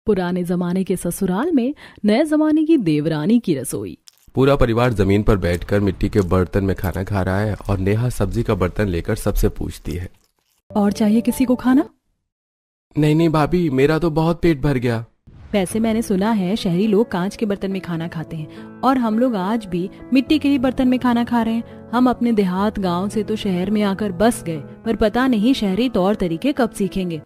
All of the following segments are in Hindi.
पुराने जमाने के ससुराल में नए जमाने की देवरानी की रसोई। पूरा परिवार जमीन पर बैठकर मिट्टी के बर्तन में खाना खा रहा है और नेहा सब्जी का बर्तन लेकर सबसे पूछती है, और चाहिए किसी को खाना? नहीं नहीं भाभी, मेरा तो बहुत पेट भर गया। वैसे मैंने सुना है शहरी लोग कांच के बर्तन में खाना खाते हैं और हम लोग आज भी मिट्टी के ही बर्तन में खाना खा रहे हैं। हम अपने देहात गांव से तो शहर में आकर बस गए, पर पता नहीं शहरी तौर तरीके कब सीखेंगे।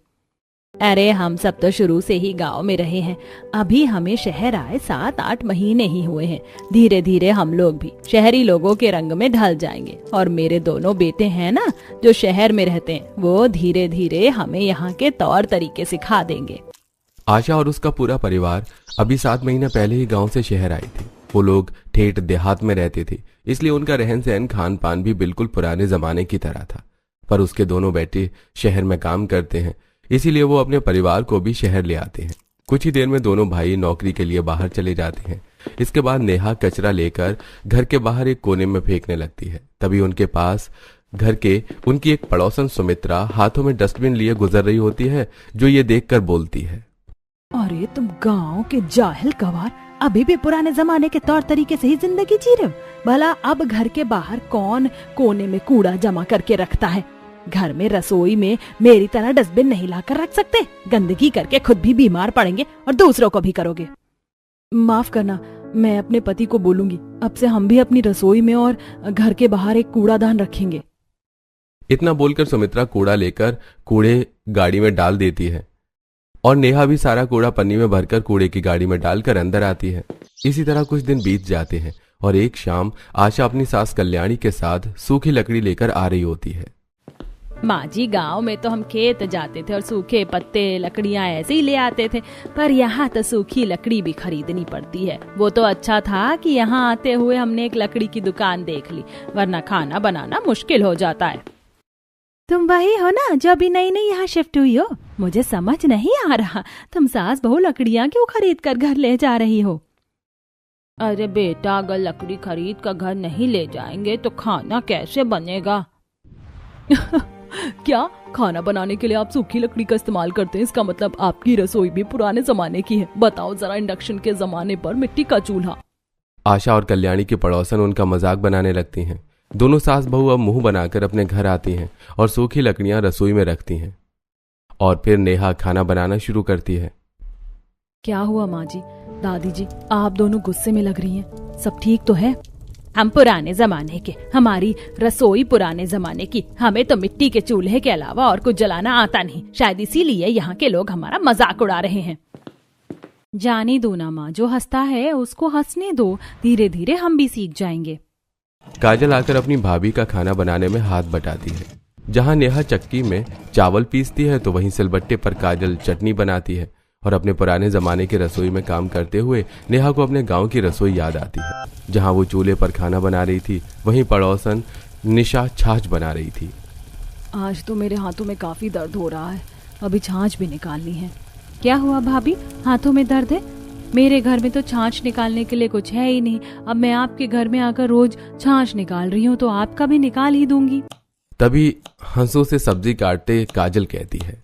अरे हम सब तो शुरू से ही गांव में रहे हैं, अभी हमें शहर आए 7-8 महीने ही हुए हैं। धीरे धीरे हम लोग भी शहरी लोगों के रंग में ढल जाएंगे और मेरे दोनों बेटे हैं ना जो शहर में रहते हैं, वो धीरे धीरे हमें यहाँ के तौर तरीके सिखा देंगे। आशा और उसका पूरा परिवार अभी 7 महीने पहले ही गांव से शहर आई थी। वो लोग ठेठ देहात में रहते थे, इसलिए उनका रहन सहन खान पान भी बिल्कुल पुराने जमाने की तरह था। पर उसके दोनों बेटे शहर में काम करते हैं, इसीलिए वो अपने परिवार को भी शहर ले आते हैं। कुछ ही देर में दोनों भाई नौकरी के लिए बाहर चले जाते हैं। इसके बाद नेहा कचरा लेकर घर के बाहर एक कोने में फेंकने लगती है। तभी उनके पास घर के उनकी एक पड़ोसन सुमित्रा हाथों में डस्टबिन लिए गुजर रही होती है, जो ये देखकर बोलती है, अरे तुम गांव के जाहिल गवार अभी भी पुराने जमाने के तौर तरीके से ही जिंदगी जी रहे हो। भला अब घर के बाहर कौन कोने में कूड़ा जमा करके रखता है? घर में रसोई में मेरी तरह डस्टबिन नहीं लाकर रख सकते? गंदगी करके खुद भी बीमार पड़ेंगे और दूसरों को भी करोगे। माफ करना, मैं अपने पति को बोलूंगी, अब से हम भी अपनी रसोई में और घर के बाहर एक कूड़ादान रखेंगे। इतना बोलकर सुमित्रा कूड़ा लेकर कूड़े गाड़ी में डाल देती है और नेहा भी सारा कूड़ा पन्नी में भरकर कूड़े की गाड़ी में डालकर अंदर आती है। इसी तरह कुछ दिन बीत जाते हैं और एक शाम आशा अपनी सास कल्याणी के साथ सूखी लकड़ी लेकर आ रही होती है। माँ जी, गाँव में तो हम खेत जाते थे और सूखे पत्ते लकड़ियाँ ऐसे ही ले आते थे, पर यहाँ तो सूखी लकड़ी भी खरीदनी पड़ती है। वो तो अच्छा था कि यहाँ आते हुए हमने एक लकड़ी की दुकान देख ली, वरना खाना बनाना मुश्किल हो जाता है। तुम वही हो ना जो अभी नई नई यहाँ शिफ्ट हुई हो? मुझे समझ नहीं आ रहा, तुम सास बहू लकड़ियाँ क्यों खरीद कर घर ले जा रही हो? अरे बेटा, अगर लकड़ी खरीद कर घर नहीं ले जाएंगे तो खाना कैसे बनेगा? क्या खाना बनाने के लिए आप सूखी लकड़ी का इस्तेमाल करते हैं? इसका मतलब आपकी रसोई भी पुराने जमाने की है। बताओ जरा, इंडक्शन के जमाने पर मिट्टी का चूल्हा। आशा और कल्याणी की पड़ोसन उनका मजाक बनाने लगती हैं। दोनों सास बहू अब मुंह बनाकर अपने घर आती हैं और सूखी लकड़ियां रसोई में रखती हैं और फिर नेहा खाना बनाना शुरू करती है। क्या हुआ माँ जी, दादी जी, आप दोनों गुस्से में लग रही हैं? सब ठीक तो है? हम पुराने जमाने के, हमारी रसोई पुराने जमाने की, हमें तो मिट्टी के चूल्हे के अलावा और कुछ जलाना आता नहीं। शायद इसीलिए यहाँ के लोग हमारा मजाक उड़ा रहे हैं। जाने दो ना माँ, जो हंसता है उसको हंसने दो, धीरे धीरे हम भी सीख जाएंगे। काजल आकर अपनी भाभी का खाना बनाने में हाथ बटाती है। जहाँ नेहा चक्की में चावल पीसती है तो वहीं सिलबट्टे पर काजल चटनी बनाती है और अपने पुराने जमाने की रसोई में काम करते हुए नेहा को अपने गांव की रसोई याद आती है। जहां वो चूल्हे पर खाना बना रही थी, वहीं पड़ोसन निशा छाछ बना रही थी। आज तो मेरे हाथों में काफी दर्द हो रहा है, अभी छाछ भी निकालनी है। क्या हुआ भाभी, हाथों में दर्द है? मेरे घर में तो छाछ निकालने के लिए कुछ है ही नहीं। अब मैं आपके घर में आकर रोज छाछ निकाल रही हूँ तो आपका भी निकाल ही दूंगी। तभी हंसों से सब्जी काटते काजल कहती है,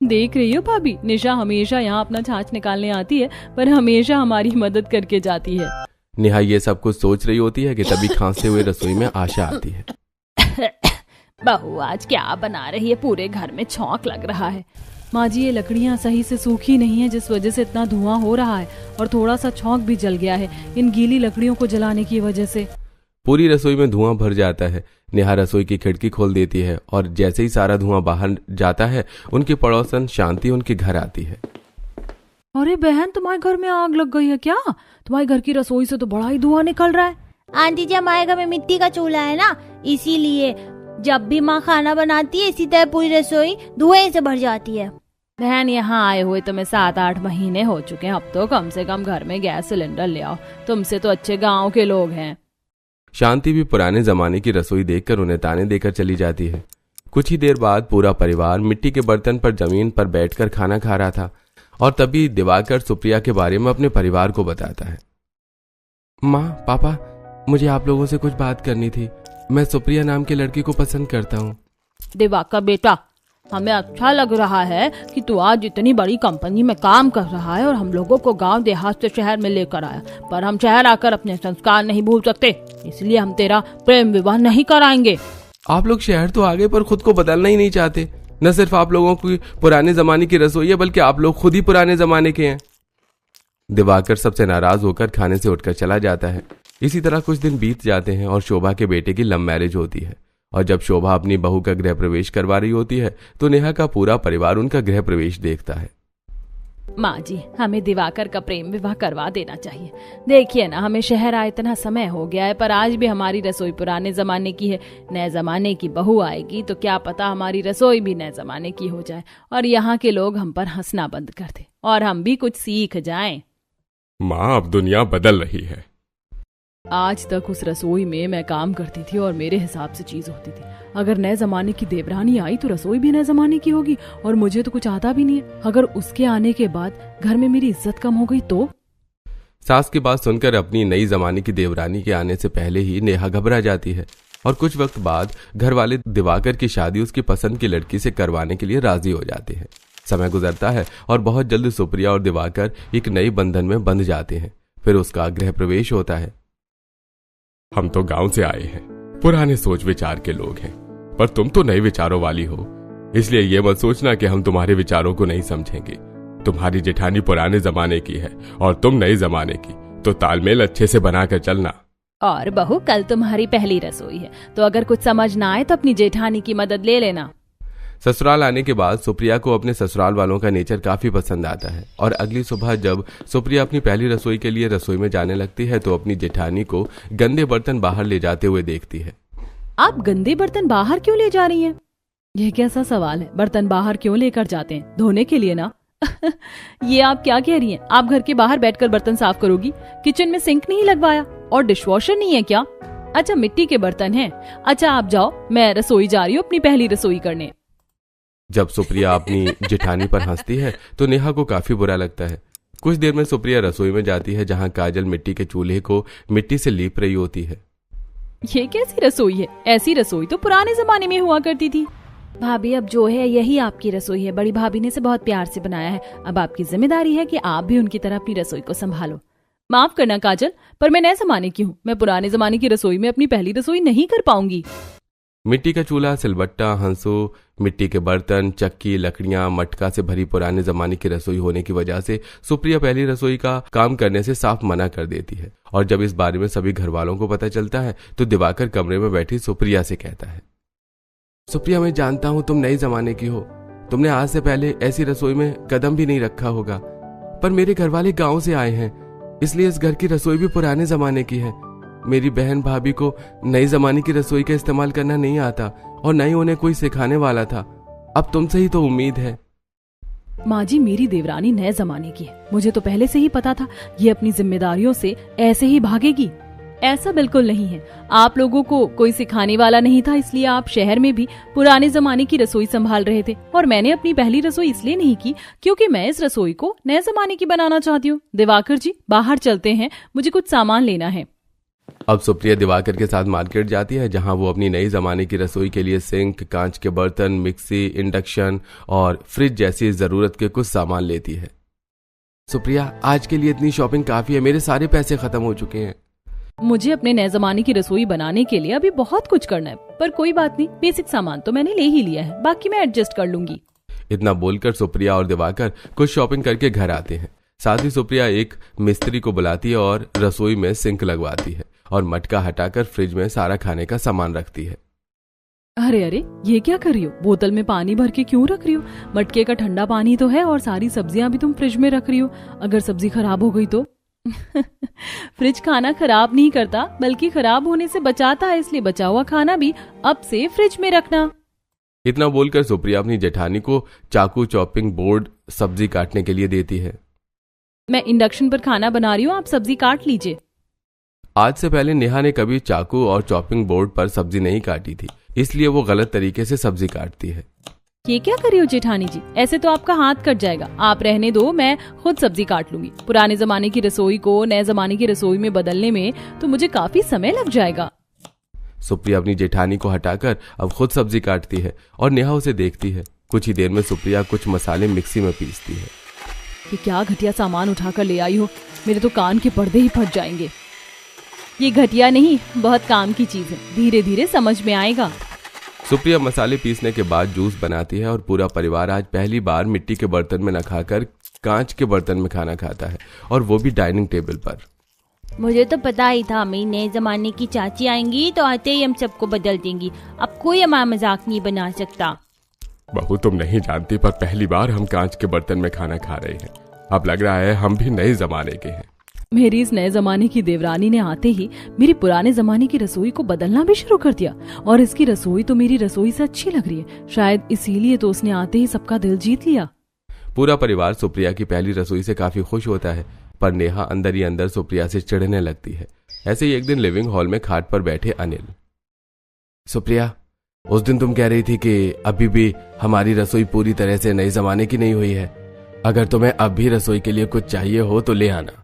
देख रही हो भाभी, निशा हमेशा यहाँ अपना छाछ निकालने आती है, पर हमेशा हमारी मदद करके जाती है। नेहा ये सब कुछ सोच रही होती है कि तभी खांसते हुए रसोई में आशा आती है। बहू आज क्या बना रही है? पूरे घर में छौंक लग रहा है। माँ जी, ये लकड़ियाँ सही से सूखी नहीं है, जिस वजह से इतना धुआं हो रहा है और थोड़ा सा छौंक भी जल गया है इन गीली लकड़ियों को जलाने की वजह से। पूरी रसोई में धुआं भर जाता है। नेहा रसोई की खिड़की खोल देती है और जैसे ही सारा धुआं बाहर जाता है, उनकी पड़ोसन शांति उनके घर आती है। अरे बहन, तुम्हारे घर में आग लग गई है क्या? तुम्हारे घर की रसोई से तो बड़ा ही धुआं निकल रहा है। आंटी जी, हमारे घर में मिट्टी का चूल्हा है ना, इसीलिए जब भी माँ खाना बनाती है इसी तरह पूरी रसोई धुएं से भर जाती है। बहन, यहाँ आए हुए तुम्हें 7-8 महीने हो चुके हैं, अब तो कम से कम घर में गैस सिलेंडर ले आओ। तुमसे तो अच्छे गाँव के लोग हैं। शांति भी पुराने जमाने की रसोई देखकर उन्हें ताने देकर चली जाती है। कुछ ही देर बाद पूरा परिवार मिट्टी के बर्तन पर जमीन पर बैठकर खाना खा रहा था और तभी दिवाकर सुप्रिया के बारे में अपने परिवार को बताता है। माँ, पापा, मुझे आप लोगों से कुछ बात करनी थी। मैं सुप्रिया नाम की लड़की को पसंद करता हूँ। दिवाकर बेटा, हमें अच्छा लग रहा है कि तू आज इतनी बड़ी कंपनी में काम कर रहा है और हम लोगों को गांव देहात से शहर में लेकर आया, पर हम शहर आकर अपने संस्कार नहीं भूल सकते, इसलिए हम तेरा प्रेम विवाह नहीं कराएंगे। आप लोग शहर तो आ गए पर खुद को बदलना ही नहीं चाहते। न सिर्फ आप लोगों की पुराने जमाने की रसोई है, बल्कि आप लोग खुद ही पुराने जमाने के हैं। दिवाकर सबसे नाराज होकर खाने से उठकर चला जाता है। इसी तरह कुछ दिन बीत जाते हैं और शोभा के बेटे की लव मैरिज होती है। और जब शोभा अपनी बहू का गृह प्रवेश करवा रही होती है तो नेहा का पूरा परिवार उनका गृह प्रवेश देखता है। माँ जी, हमें दिवाकर का प्रेम विवाह करवा देना चाहिए। देखिए ना, हमें शहर आए इतना समय हो गया है, पर आज भी हमारी रसोई पुराने जमाने की है। नए जमाने की बहू आएगी तो क्या पता हमारी रसोई भी नए जमाने की हो जाए और यहाँ के लोग हम पर हंसना बंद कर दे और हम भी कुछ सीख जाएं। माँ, अब दुनिया बदल रही है। आज तक उस रसोई में मैं काम करती थी और मेरे हिसाब से चीज होती थी। अगर नए जमाने की देवरानी आई तो रसोई भी नए जमाने की होगी और मुझे तो कुछ आता भी नहीं है। अगर उसके आने के बाद घर में मेरी इज्जत कम हो गई तो? सास की बात सुनकर अपनी नई जमाने की देवरानी के आने से पहले ही नेहा घबरा जाती है और कुछ वक्त बाद घर वाले दिवाकर की शादी उसकी पसंद की लड़की से करवाने के लिए राजी हो जाते हैं। समय गुजरता है और बहुत जल्द सुप्रिया और दिवाकर एक नई बंधन में बंध जाते हैं। फिर उसका गृह प्रवेश होता है। हम तो गांव से आए हैं, पुराने सोच विचार के लोग हैं, पर तुम तो नए विचारों वाली हो, इसलिए ये मत सोचना कि हम तुम्हारे विचारों को नहीं समझेंगे। तुम्हारी जेठानी पुराने जमाने की है और तुम नए जमाने की, तो तालमेल अच्छे से बनाकर चलना। और बहू, कल तुम्हारी पहली रसोई है, तो अगर कुछ समझ ना आए तो अपनी जेठानी की मदद ले लेना। ससुराल आने के बाद सुप्रिया को अपने ससुराल वालों का नेचर काफी पसंद आता है और अगली सुबह जब सुप्रिया अपनी पहली रसोई के लिए रसोई में जाने लगती है तो अपनी जेठानी को गंदे बर्तन बाहर ले जाते हुए देखती है। आप गंदे बर्तन बाहर क्यों ले जा रही हैं? यह कैसा सवाल है? बर्तन बाहर क्यों लेकर जाते हैं? धोने के लिए ना। ये आप क्या कह रही हैं? आप घर के बाहर बैठकर बर्तन साफ करोगी? किचन में सिंक नहीं लगवाया और डिशवॉशर नहीं है क्या? अच्छा, मिट्टी के बर्तन हैं। अच्छा, आप जाओ, मैं रसोई जा रही हूँ अपनी पहली रसोई करने। जब सुप्रिया अपनी जेठानी पर हंसती है तो नेहा को काफी बुरा लगता है। कुछ देर में सुप्रिया रसोई में जाती है जहां काजल मिट्टी के चूल्हे को मिट्टी से लीप रही होती है। ये कैसी रसोई है? ऐसी रसोई तो पुराने जमाने में हुआ करती थी। भाभी, अब जो है यही आपकी रसोई है। बड़ी भाभी ने इसे बहुत प्यार से बनाया है। अब आपकी जिम्मेदारी है कि आप भी उनकी तरह अपनी रसोई को संभालो। माफ करना काजल, पर मैं नए जमाने की हूँ। मैं पुराने जमाने की रसोई में अपनी पहली रसोई नहीं कर पाऊंगी। मिट्टी का चूल्हा, सिलबट्टा, हंसू, मिट्टी के बर्तन, चक्की, लकड़ियां, मटका से भरी पुराने जमाने की रसोई होने की वजह से सुप्रिया पहली रसोई का काम करने से साफ मना कर देती है। और जब इस बारे में सभी घर वालों को पता चलता है तो दिवाकर कमरे में बैठी सुप्रिया से कहता है, सुप्रिया, मैं जानता हूं तुम नए जमाने की हो, तुमने आज से पहले ऐसी रसोई में कदम भी नहीं रखा होगा, पर मेरे घर वाले गाँव से आए हैं, इसलिए इस घर की रसोई भी पुराने जमाने की है। मेरी बहन भाभी को नई जमाने की रसोई का इस्तेमाल करना नहीं आता और न ही उन्हें कोई सिखाने वाला था। अब तुमसे ही तो उम्मीद है। माँ जी, मेरी देवरानी नए जमाने की है। मुझे तो पहले से ही पता था ये अपनी जिम्मेदारियों से ऐसे ही भागेगी। ऐसा बिल्कुल नहीं है। आप लोगों को कोई सिखाने वाला नहीं था, इसलिए आप शहर में भी पुराने जमाने की रसोई संभाल रहे थे। और मैंने अपनी पहली रसोई इसलिए नहीं की क्योंकि मैं इस रसोई को नए जमाने की बनाना चाहती हूँ। दिवाकर जी, बाहर चलते हैं, मुझे कुछ सामान लेना है। अब सुप्रिया दिवाकर के साथ मार्केट जाती है जहां वो अपनी नई जमाने की रसोई के लिए सिंक, कांच के बर्तन, मिक्सी, इंडक्शन और फ्रिज जैसी जरूरत के कुछ सामान लेती है। सुप्रिया, आज के लिए इतनी शॉपिंग काफी है, मेरे सारे पैसे खत्म हो चुके हैं। मुझे अपने नए जमाने की रसोई बनाने के लिए अभी बहुत कुछ करना है, पर कोई बात नहीं, बेसिक सामान तो मैंने ले ही लिया है, बाकी मैं एडजस्ट कर लूंगी। इतना बोलकर सुप्रिया और दिवाकर कुछ शॉपिंग करके घर आते हैं। साथ ही सुप्रिया एक मिस्त्री को बुलाती है और रसोई में सिंक लगवाती है और मटका हटाकर फ्रिज में सारा खाने का सामान रखती है। अरे अरे, ये क्या कर रही हो? बोतल में पानी भर के क्यों रख रही हो? मटके का ठंडा पानी तो है और सारी सब्जियां भी तुम फ्रिज में रख रही हो। अगर सब्जी खराब हो गई तो? फ्रिज खाना खराब नहीं करता, बल्कि खराब होने से बचाता है, इसलिए बचा हुआ खाना भी अब से फ्रिज में रखना। इतना बोलकर सुप्रिया अपनी जेठानी को चाकू, चॉपिंग बोर्ड सब्जी काटने के लिए देती है। मैं इंडक्शन पर खाना बना रही हूँ, आप सब्जी काट लीजिए। आज से पहले नेहा ने कभी चाकू और चॉपिंग बोर्ड पर सब्जी नहीं काटी थी, इसलिए वो गलत तरीके से सब्जी काटती है। ये क्या कर रही हो जेठानी जी? ऐसे तो आपका हाथ कट जाएगा। आप रहने दो, मैं खुद सब्जी काट लूंगी। पुराने जमाने की रसोई को नए जमाने की रसोई में बदलने में तो मुझे काफी समय लग जाएगा। सुप्रिया अपनी जेठानी को हटाकर अब खुद सब्जी काटती है और नेहा उसे देखती है। कुछ ही देर में सुप्रिया कुछ मसाले मिक्सी में पीसती है। ये क्या घटिया सामान उठाकर ले आई हो, मेरे तो कान के पर्दे ही फट जाएंगे। ये घटिया नहीं, बहुत काम की चीज है, धीरे धीरे समझ में आएगा। सुप्रिया मसाले पीसने के बाद जूस बनाती है और पूरा परिवार आज पहली बार मिट्टी के बर्तन में न खाकर कांच के बर्तन में खाना खाता है, और वो भी डाइनिंग टेबल पर। मुझे तो पता ही था मेरी नए जमाने की चाची आएंगी तो आते ही हम सबको बदल देंगी। अब कोई हमारा मजाक नहीं बना सकता। बहू, तुम नहीं जानती, पर पहली बार हम कांच के बर्तन में खाना खा रहे हैं। अब लग रहा है हम भी नए जमाने के हैं। मेरी इस नए जमाने की देवरानी ने आते ही मेरी पुराने जमाने की रसोई को बदलना भी शुरू कर दिया, और इसकी रसोई तो मेरी रसोई से अच्छी लग रही है। शायद इसीलिए तो उसने आते ही सबका दिल जीत लिया। पूरा परिवार सुप्रिया की पहली रसोई से काफी खुश होता है, पर नेहा अंदर ही अंदर सुप्रिया से चिढ़ने लगती है। ऐसे ही एक दिन लिविंग हॉल में खाट पर बैठे अनिल। सुप्रिया, उस दिन तुम कह रही थी कि अभी भी हमारी रसोई पूरी तरह से नए जमाने की नहीं हुई है। अगर तुम्हें अब भी रसोई के लिए कुछ चाहिए हो तो ले आना।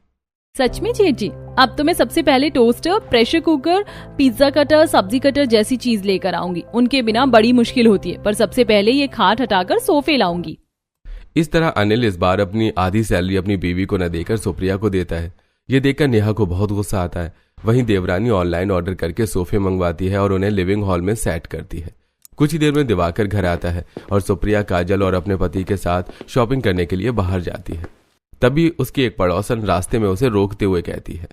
सच में जेठ जी, अब तो मैं सबसे पहले toaster, pressure cooker, pizza cutter, सब्जी कटर जैसी चीज लेकर आऊंगी। उनके बिना बड़ी मुश्किल होती है, पर सबसे पहले ये खाट हटाकर सोफे लाऊंगी। इस तरह अनिल इस बार अपनी आधी सैलरी अपनी बीवी को न देकर सुप्रिया को देता है। ये देखकर नेहा को बहुत गुस्सा आता है। वहीं देवरानी ऑनलाइन ऑर्डर करके सोफे मंगवाती है और उन्हें लिविंग हॉल में सेट करती है। कुछ ही देर में दिवाकर घर आता है और सुप्रिया काजल और अपने पति के साथ शॉपिंग करने के लिए बाहर जाती है। तभी उसकी एक पड़ोसन रास्ते में उसे रोकते हुए कहती है,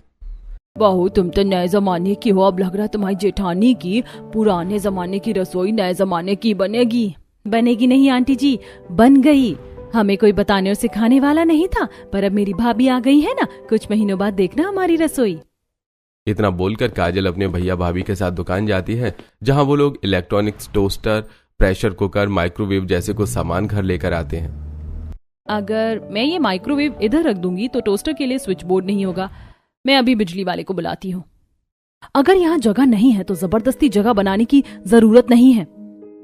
बहू, तुम तो नए जमाने की हो। अब लग रहा है तुम्हारी जेठानी की पुराने जमाने की रसोई नए जमाने की बनेगी। बनेगी नहीं आंटी जी, बन गई। हमें कोई बताने और सिखाने वाला नहीं था, पर अब मेरी भाभी आ गई है ना, कुछ महीनों बाद देखना हमारी रसोई। इतना बोलकर काजल अपने भैया भाभी के साथ दुकान जाती है, जहां वो लोग electronics, toaster, pressure cooker, microwave जैसे कुछ सामान घर लेकर आते हैं। अगर मैं ये माइक्रोवेव इधर रख दूंगी तो टोस्टर के लिए स्विच बोर्ड नहीं होगा। मैं अभी बिजली वाले को बुलाती हूँ। अगर यहाँ जगह नहीं है तो जबरदस्ती जगह बनाने की जरूरत नहीं है।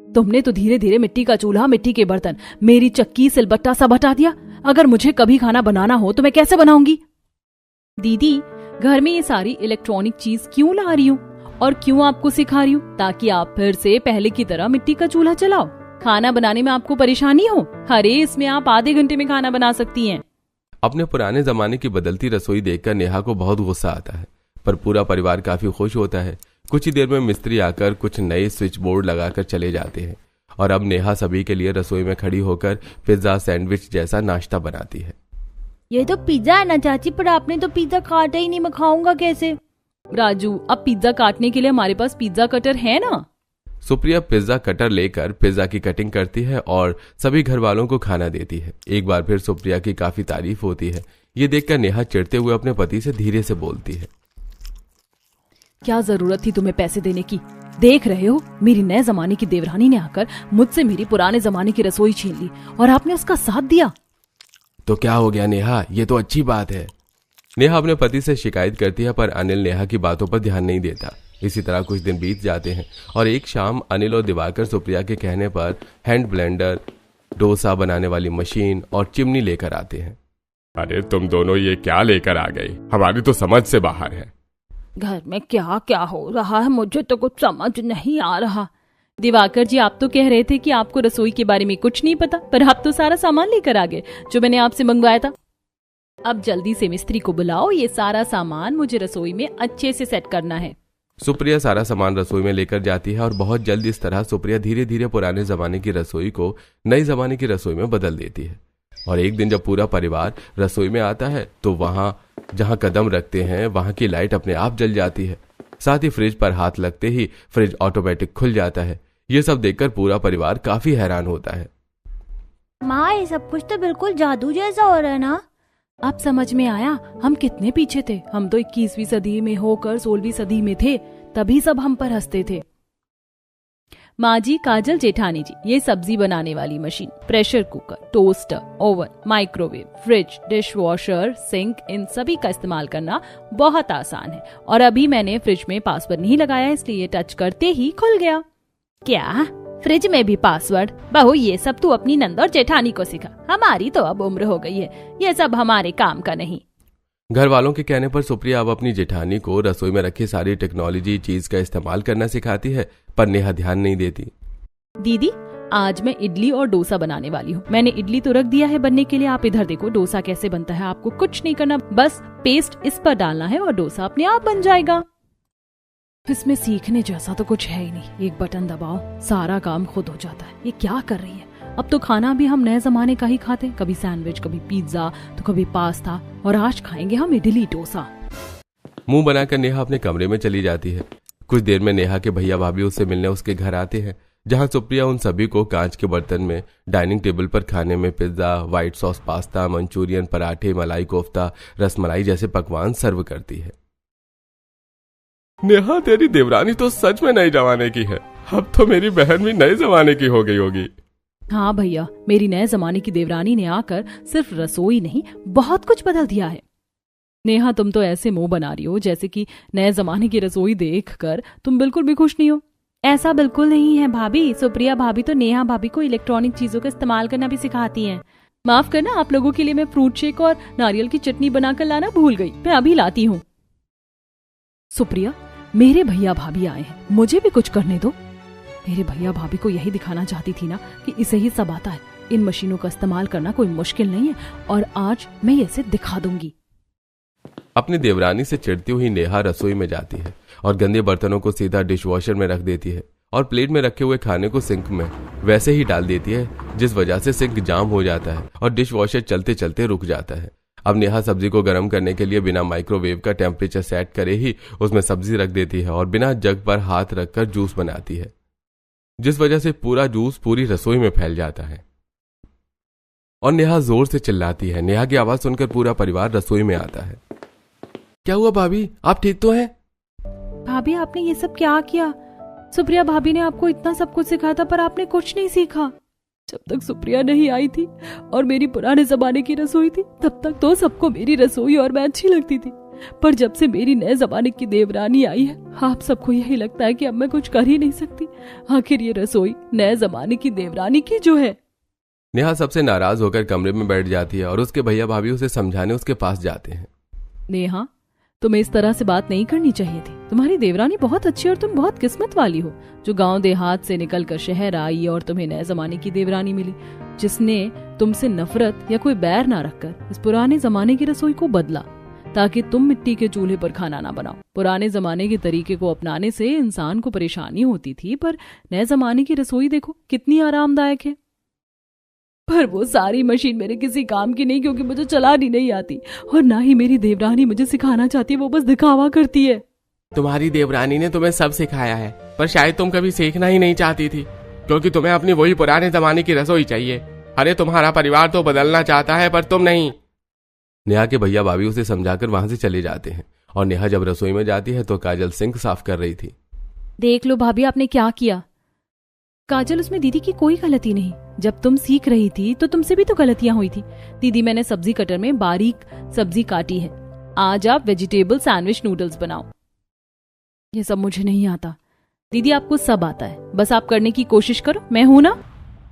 तुमने तो धीरे धीरे मिट्टी का चूल्हा, मिट्टी के बर्तन, मेरी चक्की, सिलबट्टा सब हटा दिया। अगर मुझे कभी खाना बनाना हो तो मैं कैसे बनाऊंगी? दीदी, घर में ये सारी इलेक्ट्रॉनिक चीज क्यों ला रही हूँ और क्यों आपको सिखा रही हूँ? ताकि आप फिर से पहले की तरह मिट्टी का चूल्हा चलाओ। खाना बनाने में आपको परेशानी हो? अरे इसमें आप आधे घंटे में खाना बना सकती हैं। अपने पुराने जमाने की बदलती रसोई देखकर नेहा को बहुत गुस्सा आता है, पर पूरा परिवार काफी खुश होता है। कुछ ही देर में मिस्त्री आकर कुछ नए स्विच बोर्ड लगाकर चले जाते हैं, और अब नेहा सभी के लिए रसोई में खड़ी होकर पिज्जा, सैंडविच जैसा नाश्ता बनाती है। ये तो पिज्जा है ना चाची, पर आपने तो पिज्जा काटा ही नहीं, मैं खाऊंगा कैसे? राजू, अब पिज्जा काटने के लिए हमारे पास पिज्जा कटर है ना। सुप्रिया पिज्जा कटर लेकर पिज्जा की कटिंग करती है और सभी घर वालों को खाना देती है। एक बार फिर सुप्रिया की काफी तारीफ होती है। ये देखकर नेहा चिढ़ते हुए अपने पति से धीरे से बोलती है, क्या जरूरत थी तुम्हें पैसे देने की? देख रहे हो, मेरी नए जमाने की देवरानी ने आकर मुझसे मेरी पुराने जमाने की रसोई छीन ली और आपने उसका साथ दिया। तो क्या हो गया नेहा, ये तो अच्छी बात है। नेहा अपने पति से शिकायत करती है, पर अनिल नेहा की बातों पर ध्यान नहीं देता। इसी तरह कुछ दिन बीत जाते हैं और एक शाम अनिल और दिवाकर सुप्रिया के कहने पर हैंड ब्लेंडर, डोसा बनाने वाली मशीन और चिमनी लेकर आते हैं। अरे तुम दोनों ये क्या लेकर आ गए? हमारी तो समझ से बाहर है। घर में क्या क्या हो रहा है, मुझे तो कुछ समझ नहीं आ रहा। दिवाकर जी, आप तो कह रहे थे कि आपको रसोई के बारे में कुछ नहीं पता, पर आप तो सारा सामान लेकर आ गए जो मैंने आपसे मंगवाया था। अब जल्दी से मिस्त्री को बुलाओ, ये सारा सामान मुझे रसोई में अच्छे से सेट करना है। सुप्रिया सारा सामान रसोई में लेकर जाती है और बहुत जल्द इस तरह सुप्रिया धीरे धीरे पुराने जमाने की रसोई को नई जमाने की रसोई में बदल देती है। और एक दिन जब पूरा परिवार रसोई में आता है तो वहां जहां कदम रखते हैं वहां की लाइट अपने आप जल जाती है। साथ ही फ्रिज पर हाथ लगते ही फ्रिज ऑटोमेटिक खुल जाता है। ये सब देखकर पूरा परिवार काफी हैरान होता है। माँ, ये सब कुछ तो बिल्कुल जादू जैसा हो रहा है ना। अब समझ में आया हम कितने पीछे थे। हम तो 21वीं सदी में होकर 16वीं सदी में थे, तभी सब हम पर हंसते थे। माँ जी, काजल, जेठानी जी, ये सब्जी बनाने वाली machine, pressure cooker, toaster, oven, microwave, fridge, dish washer, sink, इन सभी का इस्तेमाल करना बहुत आसान है। और अभी मैंने फ्रिज में पासवर्ड नहीं लगाया, इसलिए टच करते ही खुल गया। क्या फ्रिज में भी पासवर्ड? बहू, ये सब तू अपनी नंद और जेठानी को सिखा। हमारी तो अब उम्र हो गई है, ये सब हमारे काम का नहीं। घर वालों के कहने पर सुप्रिया अब अपनी जेठानी को रसोई में रखी सारी टेक्नोलॉजी चीज का इस्तेमाल करना सिखाती है, पर नेहा ध्यान नहीं देती। दीदी, आज मैं इडली और डोसा बनाने वाली हूँ। मैंने इडली तो रख दिया है बनने के लिए, आप इधर देखो डोसा कैसे बनता है। आपको कुछ नहीं करना, बस पेस्ट इस पर डालना है और डोसा अपने आप बन जाएगा। इसमें सीखने जैसा तो कुछ है ही नहीं, एक बटन दबाओ सारा काम खुद हो जाता है। ये क्या कर रही है? अब तो खाना भी हम नए जमाने का ही खाते, कभी सैंडविच, कभी पिज्जा, तो कभी पास्ता, और आज खाएंगे हम इडली डोसा। मुंह बनाकर नेहा अपने कमरे में चली जाती है। कुछ देर में नेहा के भैया भाभी उससे मिलने उसके घर आते हैं, जहां सुप्रिया उन सभी को कांच के बर्तन में डाइनिंग टेबल पर खाने में pizza, white sauce pasta, Manchurian, पराठे, मलाई कोफ्ता, रसमलाई जैसे पकवान सर्व करती है। नेहा, तेरी देवरानी तो सच में नए जमाने की है। अब तो मेरी बहन भी नए जमाने की हो गई होगी। हाँ भैया, मेरी नए जमाने की देवरानी ने आकर सिर्फ रसोई नहीं बहुत कुछ बदल दिया है। नेहा, तुम तो ऐसे मुंह बना रही हो जैसे कि नए जमाने की रसोई देखकर तुम बिल्कुल भी खुश नहीं हो। ऐसा बिल्कुल नहीं है भाभी। सुप्रिया भाभी तो नेहा भाभी को इलेक्ट्रॉनिक चीजों का इस्तेमाल करना भी सिखाती हैं। माफ करना, आप लोगों के लिए मैं फ्रूट शेक और नारियल की चटनी बनाकर लाना भूल गई, मैं अभी लाती हूँ। सुप्रिया, मेरे भैया भाभी आए हैं, मुझे भी कुछ करने दो। मेरे भैया भाभी को यही दिखाना चाहती थी ना कि इसे ही सब आता है। इन मशीनों का इस्तेमाल करना कोई मुश्किल नहीं है और आज मैं इसे दिखा दूंगी। अपनी देवरानी से चिढ़ती हुई नेहा रसोई में जाती है और गंदे बर्तनों को सीधा डिशवॉशर में रख देती है और प्लेट में रखे हुए खाने को सिंक में वैसे ही डाल देती है, जिस वजह से सिंक जाम हो जाता है और डिशवॉशर चलते चलते रुक जाता है। अब नेहा सब्जी को गर्म करने के लिए बिना माइक्रोवेव का टेम्परेचर सेट करे ही उसमें सब्जी रख देती है और बिना जग पर हाथ रखकर जूस बनाती है, जिस वजह से पूरा जूस पूरी रसोई में फैल जाता है और नेहा जोर से चिल्लाती है। नेहा की आवाज सुनकर पूरा परिवार रसोई में आता है। क्या हुआ भाभी, आप ठीक तो हैं? भाभी, आपने ये सब क्या किया? सुप्रिया भाभी ने आपको इतना सब कुछ सिखाया था पर आपने कुछ नहीं सीखा। जब तक सुप्रिया नहीं आई थी और मेरी पुराने जमाने की रसोई थी, तब तक तो सबको मेरी रसोई और मैं अच्छी लगती थी। पर जब से मेरी नए जमाने की देवरानी आई है, आप सबको यही लगता है कि अब मैं कुछ कर ही नहीं सकती। आखिर ये रसोई नए जमाने की देवरानी की जो है। नेहा सबसे नाराज होकर कमरे में बैठ जाती है और उसके भैया भाभी उसे समझाने उसके पास जाते हैं। नेहा, तुम्हें इस तरह से बात नहीं करनी चाहिए थी। तुम्हारी देवरानी बहुत अच्छी और तुम बहुत किस्मत वाली हो, जो गांव देहात से निकलकर शहर आई और तुम्हें नए जमाने की देवरानी मिली, जिसने तुमसे नफरत या कोई बैर ना रखकर इस पुराने जमाने की रसोई को बदला, ताकि तुम मिट्टी के चूल्हे पर खाना ना बनाओ। पुराने जमाने के तरीके को अपनाने से इंसान को परेशानी होती थी, पर नए जमाने की रसोई देखो कितनी आरामदायक है। पर वो सारी मशीन मेरे किसी काम की नहीं, क्योंकि मुझे चलानी नहीं आती और ना ही मेरी देवरानी मुझे सिखाना चाहती है, वो बस दिखावा करती है। तुम्हारी देवरानी ने तुम्हें सब सिखाया है, पर शायद तुम कभी सीखना ही नहीं चाहती थी, क्योंकि तुम्हें अपनी वही पुराने जमाने की रसोई चाहिए। अरे तुम्हारा परिवार तो बदलना चाहता है पर तुम नहीं। नेहा के भैया भाभी उसे समझाकर वहां से चले जाते हैं और नेहा जब रसोई में जाती है तो काजल सिंक साफ कर रही थी। देख लो भाभी, आपने क्या किया। काजल, उसमें दीदी की कोई गलती नहीं। जब तुम सीख रही थी तो तुमसे भी तो गलतियां हुई थी। दीदी, मैंने सब्जी कटर में बारीक सब्जी काटी है, आज आप वेजिटेबल सैंडविच नूडल्स बनाओ। ये सब मुझे नहीं आता। दीदी, आपको सब आता है, बस आप करने की कोशिश करो, मैं हूं ना।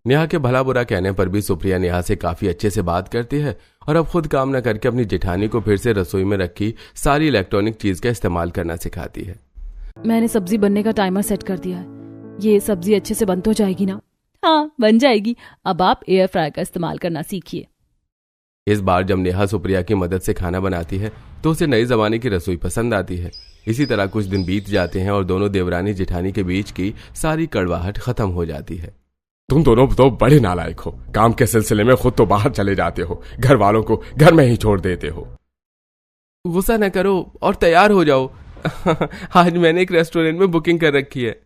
नेहा के भला बुरा कहने पर भी सुप्रिया नेहा से काफी अच्छे से बात करती है और अब खुद काम न करके अपनी जेठानी को फिर से रसोई में रखी सारी इलेक्ट्रॉनिक चीज का इस्तेमाल करना सिखाती है। मैंने सब्जी बनने का टाइमर सेट कर दिया है, ये सब्जी अच्छे से बन तो जाएगी ना? हाँ, बन जाएगी। अब आप एयर फ्रायर का इस्तेमाल करना सीखिए। इस बार जब नेहा सुप्रिया की मदद से खाना बनाती है तो उसे नए जमाने की रसोई पसंद आती है। इसी तरह कुछ दिन बीत जाते हैं और दोनों देवरानी जेठानी के बीच की सारी कड़वाहट खत्म हो जाती है। तुम दोनों तो बड़े नालायक हो, काम के सिलसिले में खुद तो बाहर चले जाते हो, घर वालों को घर में ही छोड़ देते हो। गुस्सा न करो और तैयार हो जाओ। आज मैंने एक रेस्टोरेंट में बुकिंग कर रखी है।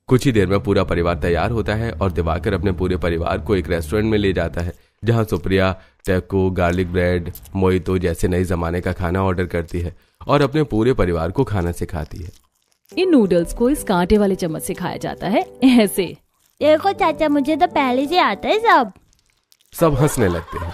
कुछ ही देर में पूरा परिवार तैयार होता है और दिवाकर अपने पूरे परिवार को एक रेस्टोरेंट में ले जाता है, जहां Supriya taco, garlic bread, mojito जैसे नए जमाने का खाना ऑर्डर करती है और अपने पूरे परिवार को खाना सिखाती है। इन नूडल्स को इस कांटे वाले चम्मच से खाया जाता है, ऐसे। देखो चाचा, मुझे तो पहले से आता है सब। सब हंसने लगते हैं